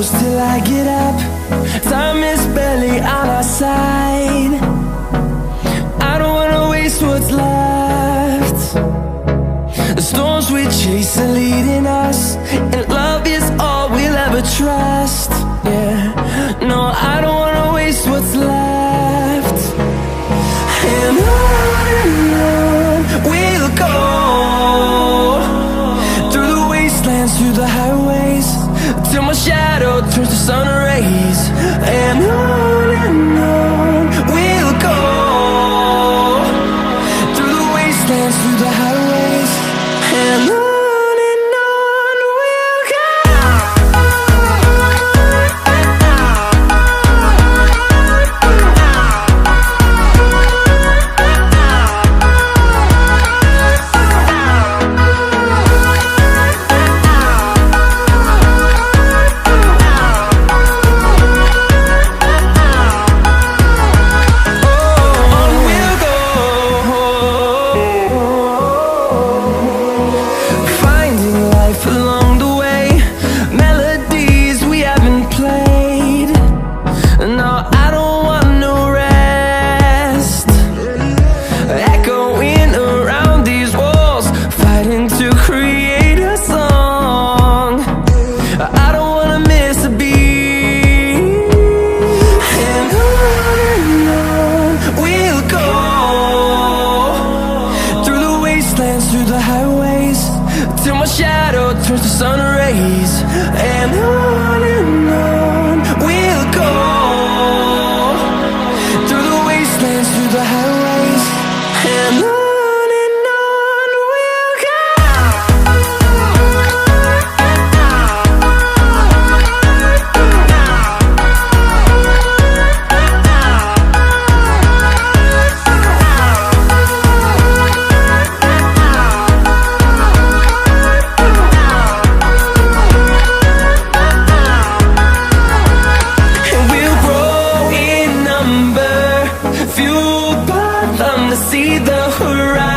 close till I get up. Time is barely on our side. I don't wanna waste what's left. The storms we chase are leading us, and love is all we'll ever trust. Yeah, no, I don't wanna waste what's left. And on we'll go, through the wastelands, through the highways, till my shadow turns to sun rays. And on we'll go, through the wastelands, through the highways, and on we'll go. Through the highways, till my shadow turns to sun rays. And on we'll go, through the wastelands, through the highways, and on we'll go. See the horizon.